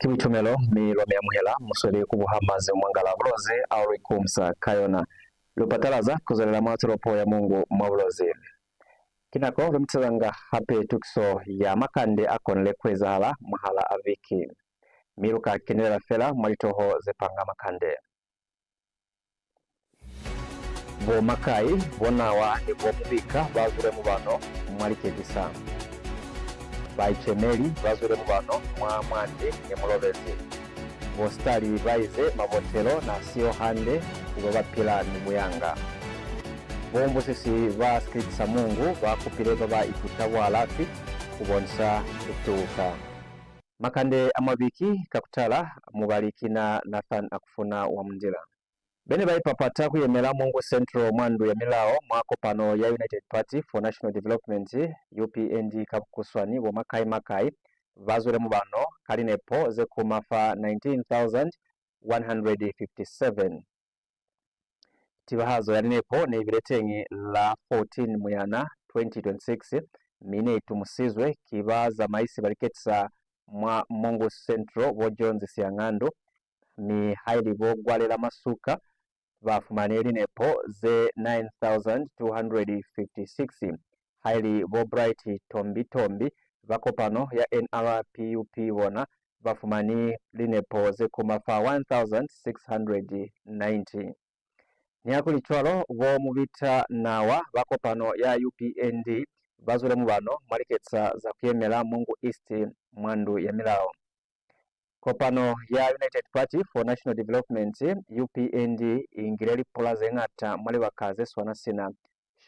Kibitumelo milome ya muhela musore kubuhamaze mwangala Bulozi auri kumsa kayona lupatalaza kuzalila matoropo ya Mungu mwa Bulozi kinako lumtazanga hape tukso ya makande akonle kweza hala mahala aviki miruka kinela fela mwalitoho zepanga makande bo MAKAI bo NAWA ni bo MUBIKA BAZWILE MUBANO LIKETISA BAICEMELI BAZWILE MUBANO MWANDI MULOBEZI bo SITALI BAIZE MABOTELO NASIYO HANDE BABAPILA ni BUYANGA bo MUBUSISI LIKETISA MONGU BAKUPILE ITUTA BUALAFI KUBONISA ITUTA Makande Amwa Biki kakutala mubaliki na Nathan akufuna wa mndila bene bai papata kuyemela Mungu Central mwandu ya milao mwako pano ya United Party for National Development UPND kabukuswani bo MAKAI BAZWILE MUBANO kalinepo ze kumafa 19,157 tibahazo yalinepo ne ibiletengi la 14 muyana 2026 mine itumusizwe kibaza maisi baliketisa mwa Mungu Central bo Jones Siangando ni haili bo gwalela masuka bafumaneli nepo ze 9,256 haili bo Bright tombi bakopano ya NRPUP wona bafumani linepo ze kumafa 1,690 nyakuli chwalo bo mubita NAWA bakopano ya UPND BAZWILE MUBANO maliketsa za kuyemela Mungu East mwandu ya milao kopano ya United Party for National Development UPND ingireli polaze ngata mwale wakaze swanasina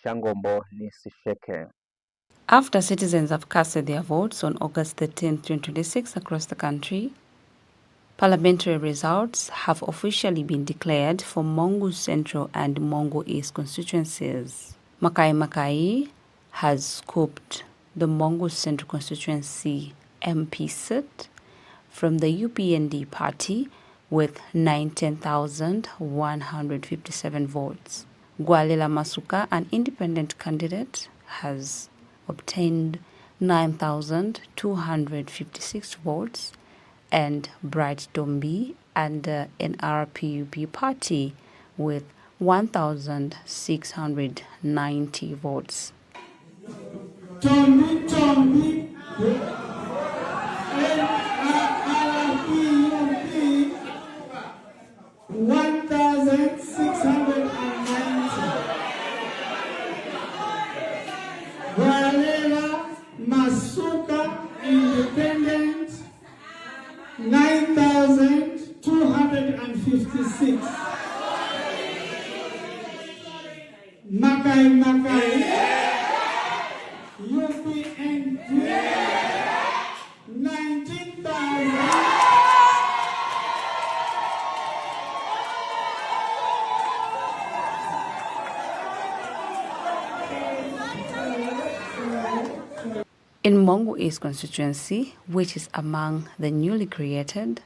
shangombo ni sisheke. After citizens have casted their votes on August 13, 2026 across the country, parliamentary results have officially been declared for Mongu Central and Mongu East constituencies. MAKAI has scooped the Mongu Central constituency MP seat from the UPND party with 19,157 votes. Gwalela Masuka, an independent candidate, has obtained 9,256 votes, and Bright Dombi and the NRPUP party with 1,690 votes. Tombi. 1,690. Gwalela Masuka independent 9,256. MAKAI UPND 19,000. In Mongu East constituency, which is among the newly created,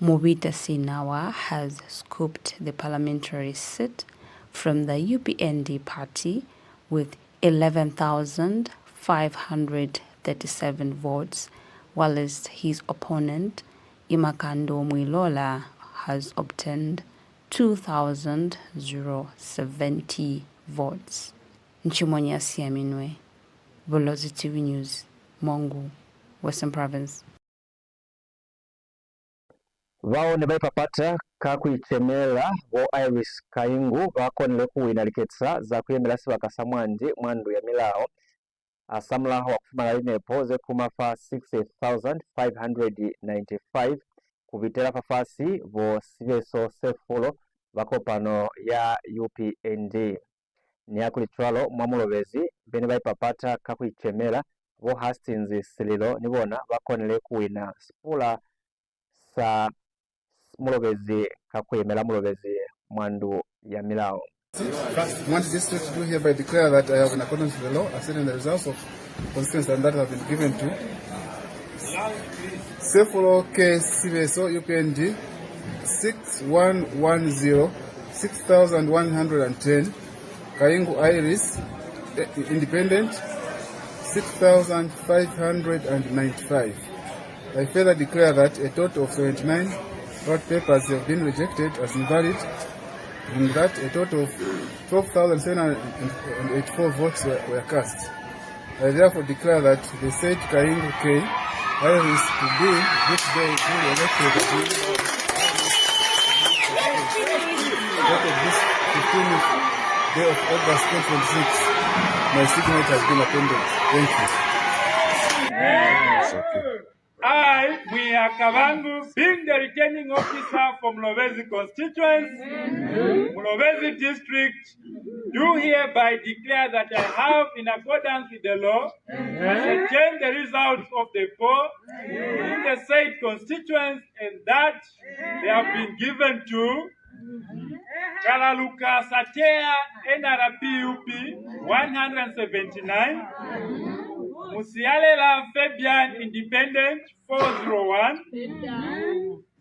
MUBISISI NAWA has scooped the parliamentary seat from the UPND party with 11,537 votes, whilst his opponent, Makande Amwa has obtained 2,070 votes. Nchimonya Siaminwe, Bulozi TV News, Mongu, Western Province. Vao ne baipapata kakuichemela bo Iris Kayingu bakonele kuwina liketisa za kuyemela siwa kasamwandi mwandu ya milao asamla wa kufumala linepo ze kumafa 60,595 kubitela fafasi bo siveso sefulo bakopano ya UPND nyakuli chwalo mwa MULOBEZI bene baipapata kakuichemela bo Hastings Sililo nibona bakonele kuwina spula sa MULOBEZI kakuyemela MULOBEZI mwandu ya milao. First, district do hereby declare that I have, in accordance with the law, accepted the results of constituency and that have been given to Sefulo K. Siveso UPND 6110 6,110, Kayingu Iris Independent 6,595, I further declare that a total of 79 ballot papers have been rejected as invalid, and that a total of 12,784 votes were cast. I therefore declare that the said Kaingu K, is to be this day duly elected as this 15th day of August 2026. My signature has been appended. Thank you. I, Buya Kavangu, being the returning officer from MULOBEZI Constituency, MULOBEZI District, do hereby declare that I have, in accordance with the law, ascertained the results of the poll in the said constituency, and that they have been given to Kalaluka Satea NRPUP 179, Musialela Fabian Independent 401,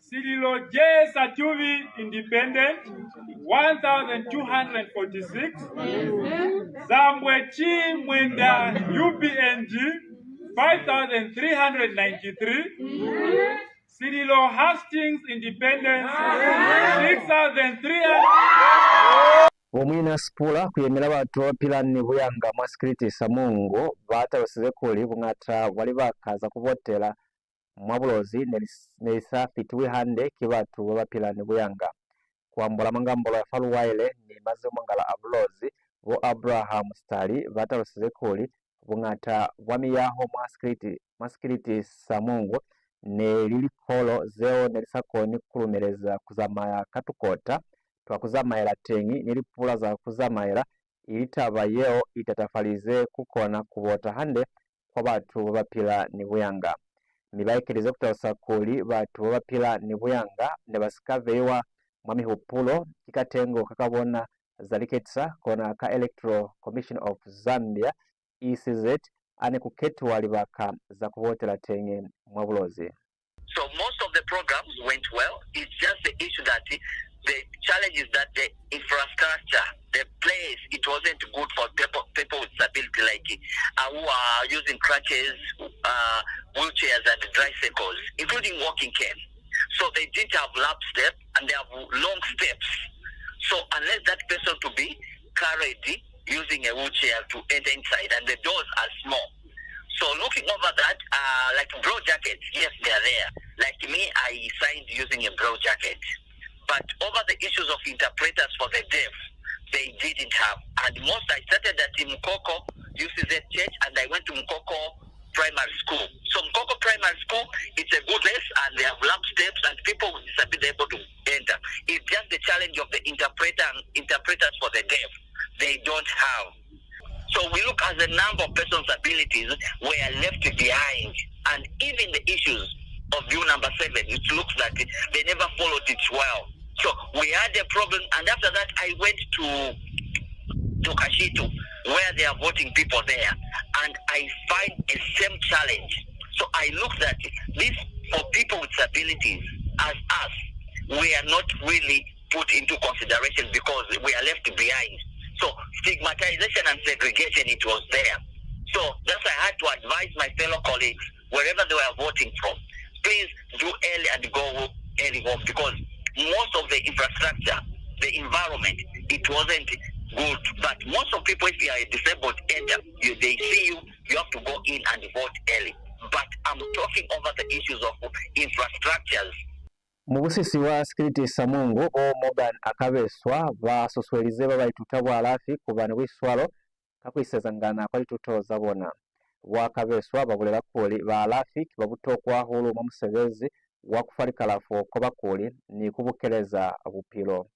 Sililo J Satuvi Independent 1246, Zambwechi Mwenda UPND 5393, Sililo Hastings Independent 6300. Omwina spula kuyemera batu BAPILA BUYANGA MWASIKIRITISA MONGU batalosize kuli kung'ata wali bakaza kubotela MWABULOZI nelisafiti HANDE kibatu BAPILA BUYANGA kuambula mangambola ya faluwaile ni maze mwangala abulozi bo Abraham SITALI batalosize kuli kung'ata wamiyaho MWASIKIRITISA MONGU ne lili polo zeo nelisakoni kulumeleza kuzamaya katukota twakuzamayela tengi nilipula za kuzamayela ilitaba yeo itatafalize kukona kubota HANDE kwa batu BAPILA BUYANGA mibaikirize kutawasa kuli batu BAPILA BUYANGA ne basikavewa mwamihupulo kikatengo kakabona za LIKETISA kona ka Electoral Commission of Zambia ECZ ane kuketwa libaka za kubotela tengi MWABULOZI. So most of the programs went well. It's just the issue that the challenge is that the infrastructure, the place, it wasn't good for people with disability, like who are using crutches, wheelchairs, and tricycles, including walking cane. So they didn't have lap step and they have long steps. So unless that person to be carried using a wheelchair to enter inside, and the doors are small. So looking over that, like bro jackets, yes, they are there. Like me, I signed using a bro jacket. But over the issues of interpreters for the deaf, they didn't have. And most I started at Mukoko UCZ Church, and I went to Mukoko Primary School. So Mukoko Primary School, it's a good place, and they have lap steps, and people with disability able to enter. It's just the challenge of the interpreters for the deaf. They don't have. So we look at the number of persons with abilities were left behind, and even the issues of Bill number 7, it looks like they never followed it well. So we had a problem, and after that I went to Kashitu, where they are voting people there, and I find the same challenge. So I looked at this for people with disabilities as us, we are not really put into consideration because we are left behind. So stigmatization and segregation, it was there. So that's why I had to advise my fellow colleagues, wherever they were voting from, please do early and go early home, because most of the infrastructure, the environment, it wasn't good. But most of people, if you are disabled, they see you, you have to go in and vote early. But I'm talking over the issues of infrastructures. Mubusisi wa SITALI MONGU o Morgan akabeswa basoswelize BAICEMELI BUALAFI kubana wiswalo kakwisezangana kwali tutoza bona wakabeswa babulera kuli BALAFI babutokwa hulu musebezi wakufalikalafu ko bakuli ni kubukeleza bupilo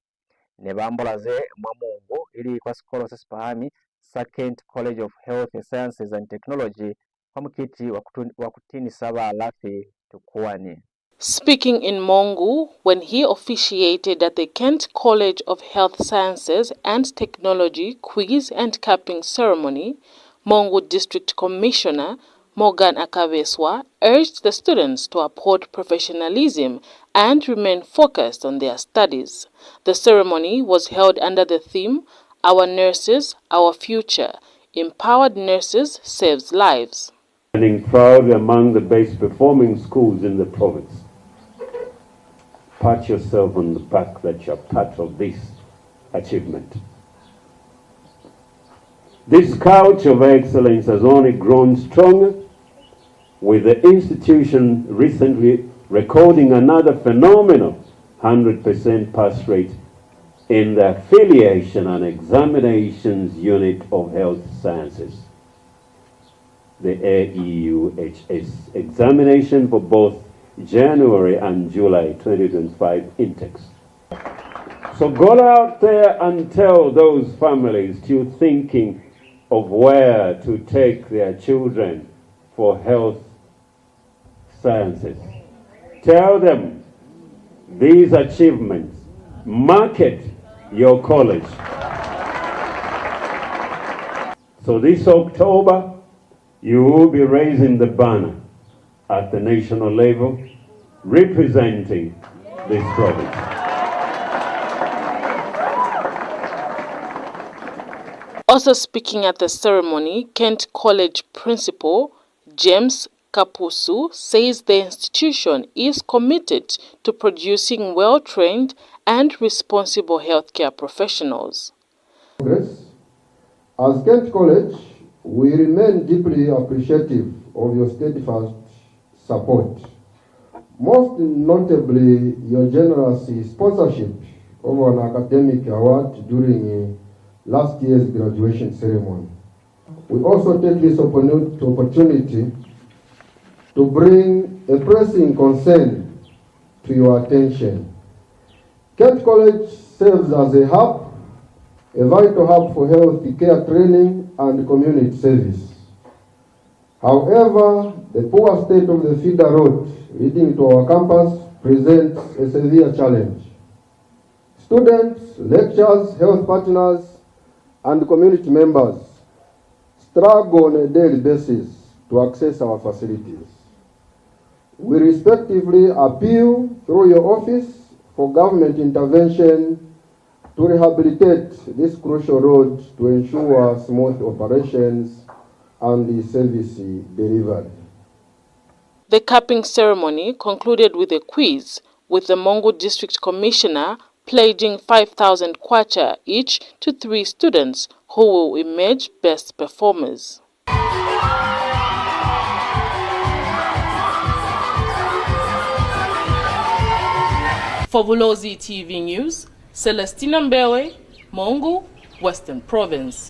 ne bambolaze mwa Mungu ili kwa skolo sespahami Second College of Health Sciences and Technology kwa mkiti wakutinisa BALAFI tukuani. Speaking in MONGU when he officiated at the Kent College of Health Sciences and Technology quiz and capping ceremony, MONGU District Commissioner Morgan Akabeswa urged the students to uphold professionalism and remain focused on their studies. The ceremony was held under the theme, Our Nurses, Our Future. Empowered Nurses Saves Lives. Standing proud among the best performing schools in the province. Pat yourself on the back that you're part of this achievement. This culture of excellence has only grown stronger, with the institution recently recording another phenomenal 100% pass rate in the Affiliation and Examinations Unit of Health Sciences, the AEUHS examination for both January and July 2025 intakes. So go out there and tell those families still thinking of where to take their children for health sciences. Tell them these achievements market your college. So this October, you will be raising the banner at the national level, representing this province. Also speaking at the ceremony, Kent College Principal James Kapusu says the institution is committed to producing well-trained and responsible healthcare professionals. As Kent College, we remain deeply appreciative of your steadfast support, most notably your generous sponsorship of an academic award during last year's graduation ceremony. We also take this opportunity to bring a pressing concern to your attention. Kent College serves as a hub, a vital hub for health care training and community service. However, the poor state of the feeder road leading to our campus presents a severe challenge. Students, lecturers, health partners, and community members struggle on a daily basis to access our facilities. We respectively appeal through your office for government intervention to rehabilitate this crucial road to ensure smooth operations and the service delivery. The capping ceremony concluded with a quiz, with the Mongu District Commissioner pledging 5,000 kwacha each to 3 students who will emerge best performers. For Bulozi TV News, Celestina Mbele, Mongu, Western Province.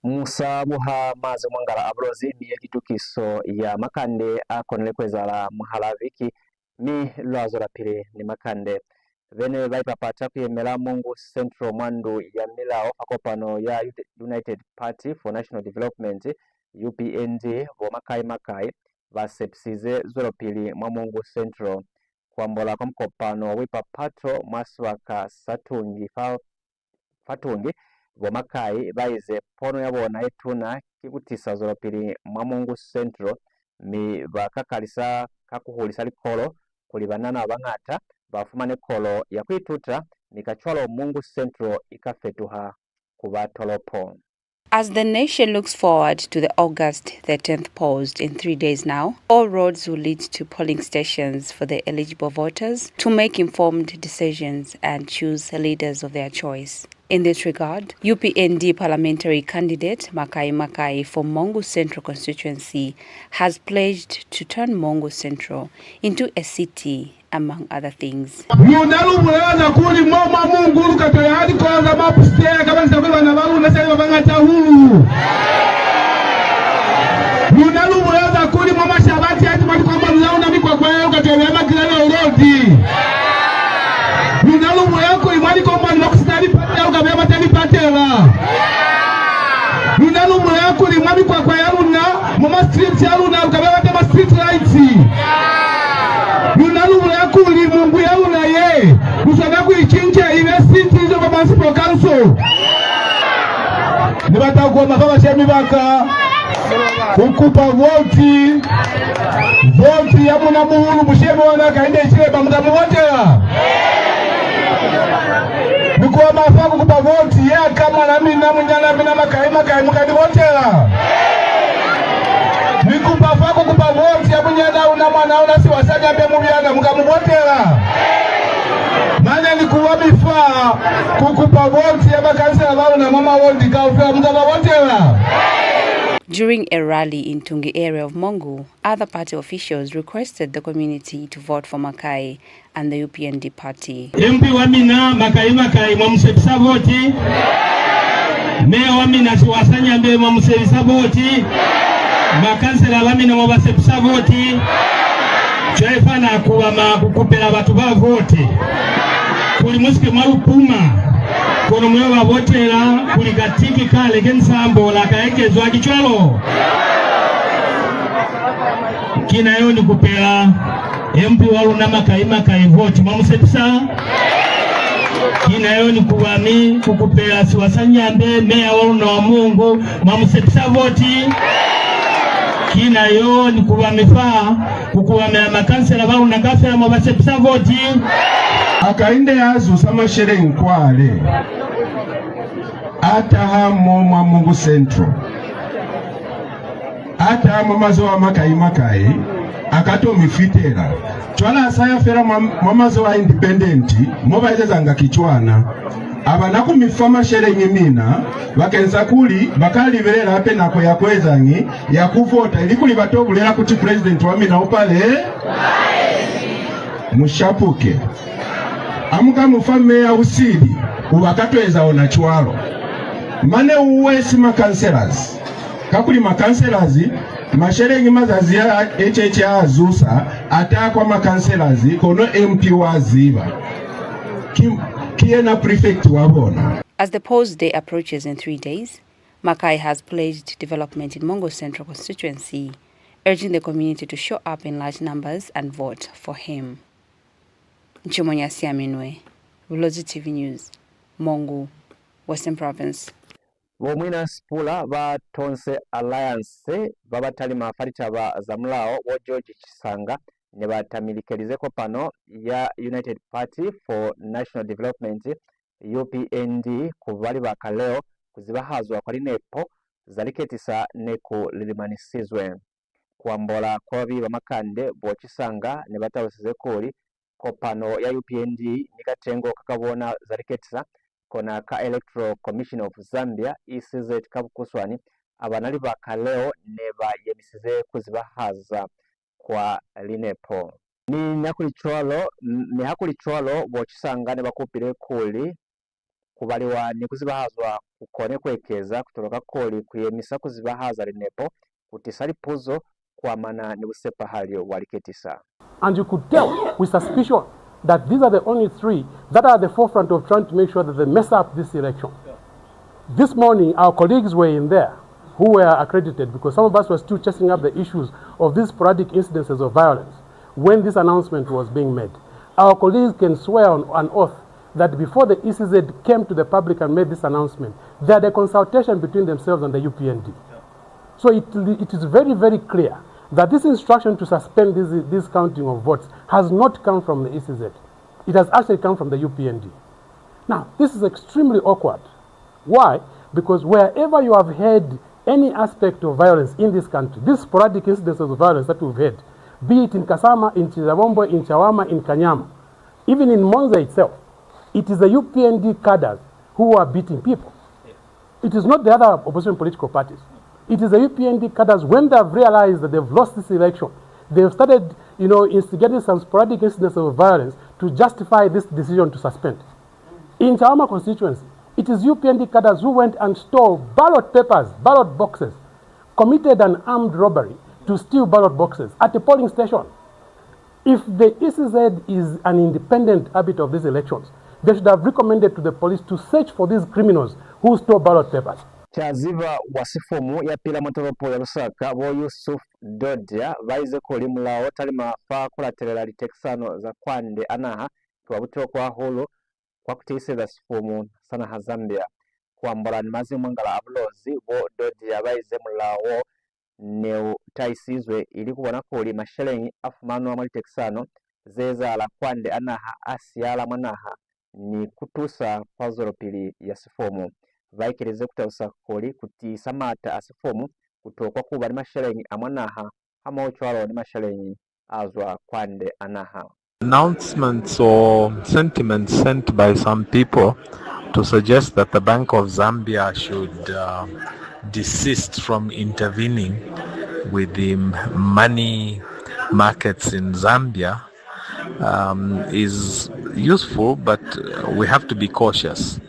Musa muha maze mwangala abrozi ni ekitukiso ya Makande akonelekwezala MWANDI Biki ni lwazo la pili ni Makande vene baipapata kuyemela Mungu Central Mwandu ya milao akopano ya United Party for National Development UPND vo MAKAI basepsize zolopili mwa Mungu Central kwambola kwa mkopano wipapato mwaswaka fatungi vo MAKAI BAIZE pono yabona etuna kikutisa zolopili mwa Mungu Central mi bakakalisa kakuhulisa likolo kulibanana abangata bafumane kolo ya ITUTA mikachwalo Mungu Central ikafetuha kubatolopo. As the nation looks forward to the August 13th polls in 3 days now, all roads will lead to polling stations for the eligible voters to make informed decisions and choose leaders of their choice. In this regard, UPND parliamentary candidate MAKAI for Mongu Central Constituency has pledged to turn Mongu Central into a city, among other things. Kukupa voti ya muna muhulu musheme wana kaende chile pa muda mwotela nikuwa mafaa kukupa voti ya kama nami na munyana mina makai mukadivotela. Nikupa faa kukupa voti ya munyana una mwana una siwasanya mbe mubyanga mukamuvotela. Manya nikuwa mifaa kukupa voti ya makansela vao na mama wondi kaufela mukavavotela. During a rally in Tungi area of Mongu, other party officials requested the community to vote for MAKAI and the UPND party. MP wamina MAKAI mwamusebisa voti. Meya wamina siwasanya mbe mwamusebisa voti. Makansela wamina mwabasebisa voti. Chwaifana kuwa kukupela watu ba voti. Kuli musike marupuma. Kono mwe wabotela kuli katiki kale kensambo la kaekezwa kichwalo. Kina yo ni kupela MP walu na MAKAI voti mwamusepisa. Kina yo ni kuwami kukupela siwasanyambe meya walu na wa Mungu mwamusepisa voti. Kina yo ni kuwamifaa kukuwamela makansela walu na gafela mwabasepisa voti. Akainde yazu sama shere nkwale ata hamo mwa Mungu Central ata hamo mazo wa MAKAI akato mifitera chwala asaya fera mazo wa independenti moba ezanga kichwana abanaku mifama shere nyimina bakenza kuli bakali berera hape nako yakwezanyi yakuvota ilikuli batobulera kuti president wamina upale mushapuke amuka mufame ya usidi ubakatweza ona chwalo mane uwesi makanselas kakuli makanselas mashere nyima zazi ya HH azusa atakwa makanselas kono MP waziba kiena prefect wabona. As the post day approaches in 3 days, MAKAI has pledged development in Mongu Central Constituency, urging the community to show up in large numbers and vote for him. Nchimonyasi Aminwe, Bulozi TV News, Mongu, Western Province. Bomwina spula ba Tonse Alliance babatali mafarita ba zamlao wa George Chisanga ne batamilikelizeko pano ya United Party for National Development UPND kubali bakaleo kuzibahazwa kwa linepo za LIKETISA neko lilimanisizwe kuambola kwa biba Makande bo Chisanga ne batawesezekoli kopano ya UPND nikatengo kakabona za LIKETISA kona ka Electoral Commission of Zambia ECZ kabukuswani abanali bakaleo neba yemisize kuzibahaza kwa linepo ni hakuli chwalo bo Chisanga ne bakupile kuli kubaliwa ni kuzibahazwa kukone kwekeza kutoroka koli kuyemisa kuzibahaza linepo kutisali puzo kwa mana ni usepa halio wa LIKETISA. And you could tell with suspicion that these are the only three that are at the forefront of trying to make sure that they mess up this election. This morning, our colleagues were in there who were accredited because some of us were still chasing up the issues of these sporadic incidences of violence when this announcement was being made. Our colleagues can swear on an oath that before the ECZ came to the public and made this announcement, they had a consultation between themselves and the UPND. So it is very, very clear that this instruction to suspend this counting of votes has not come from the ECZ. It has actually come from the UPND. Now, this is extremely awkward. Why? Because wherever you have had any aspect of violence in this country, these sporadic incidences of violence that we've had, be it in Kasama, in Chizabombo, in Chawama, in Kanyama, even in Monza itself, it is the UPND cadres who are beating people. It is not the other opposition political parties. It is the UPND cadres, when they have realized that they've lost this election, they've started, instigating some sporadic incidents of violence to justify this decision to suspend. In Chawama constituency, it is UPND cadres who went and stole ballot papers, ballot boxes, committed an armed robbery to steal ballot boxes at a polling station. If the ECZ is an independent arbiter of these elections, they should have recommended to the police to search for these criminals who stole ballot papers. Chaziva wasifumu ya pila motoropo ya Lusaka bo Yusuf Dodia baize koli mulao talima fa kulaterela litekisano za kwande anaha tuwabuto kwa holo kwa kutiseza sifumu sana ha Zambia kuambala ni mazi mwangala Bulozi bo Dodia baize mulao neu taisizwe ili kubona koli mashelengi afumanu wa litekisano zeza la kwande anaha asiala manaha ni kutusa pazoro pili ya sifomu vaikirize kutausa koli kuti samata asifomu kutokwa kuba ni mashalenyi amwanaha hama uchwalo ni mashalenyi azwa kwande anaha. Announcements or sentiments sent by some people to suggest that the Bank of Zambia should desist from intervening with the money markets in Zambia is useful, but we have to be cautious.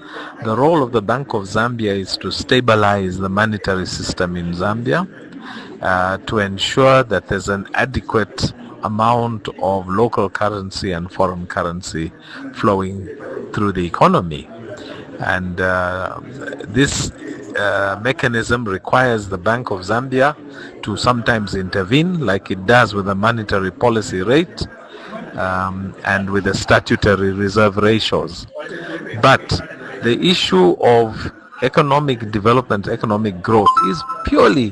The role of the Bank of Zambia is to stabilize the monetary system in Zambia, to ensure that there's an adequate amount of local currency and foreign currency flowing through the economy. And this mechanism requires the Bank of Zambia to sometimes intervene, like it does with the monetary policy rate and with the statutory reserve ratios. But the issue of economic development, economic growth is purely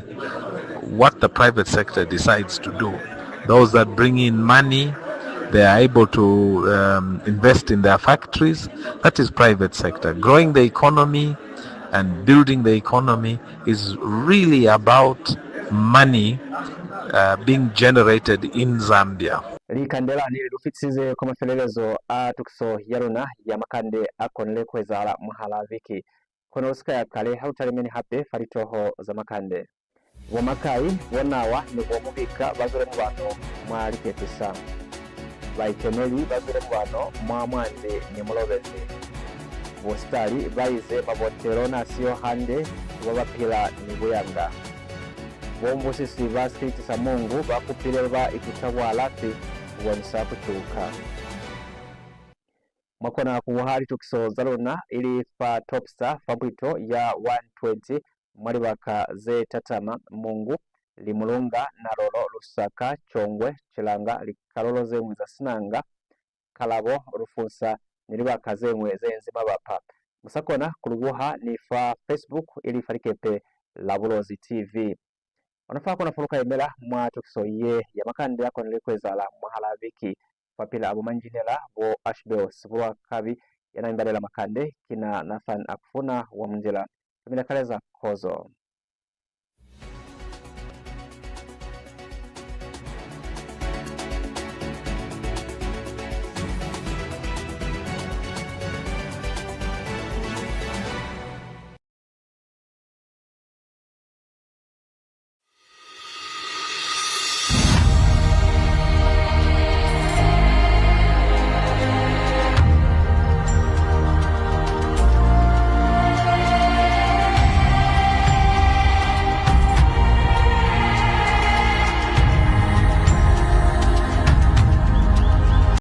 what the private sector decides to do. Those that bring in money, they are able to invest in their factories. That is private sector. Growing the economy and building the economy is really about money being generated in Zambia. Likandela ni rufitize kwa mafelelezo tukso yaruna ya makande akonle kwezala muhala viki. Kono usika ya kale hautalimeni hape faritoho za makande. Wa MAKAI wa NAWA ni wa MUBIKA BAZWILE MUBANO mwa LIKETISA. BAICEMELI BAZWILE MUBANO mwa MWANDI ni MULOBEZI. SITALI BAIZE MABOTELO NASIYO HANDE BABAPILA ni BUYANGA. MUBUSISI LIKETISA MONGU BAKUPILE ITUTA BUALAFI KUBONISA KUCUUKA. Mwakona kuwahari tukiso zalona ili fa TopStar fabrito ya 120 mwalibaka ze tatama MONGU limulunga narolo Lusaka Chongwe Chilanga likalolo zemwe za Sinanga Kalabo Rufunsa nilibaka zemwe zenzima bapa musakona kuluguha ni fa Facebook ili farikepe la Bulozi TV. Wanafaa kuna furuka emela mwa tukiso ye ya makande yako nilikweza la muhala viki papila abumanjinela bo ashbeo sibura kabi yana imbale la makande kina Nathan akufuna wa mjela kumila kaleza kozo.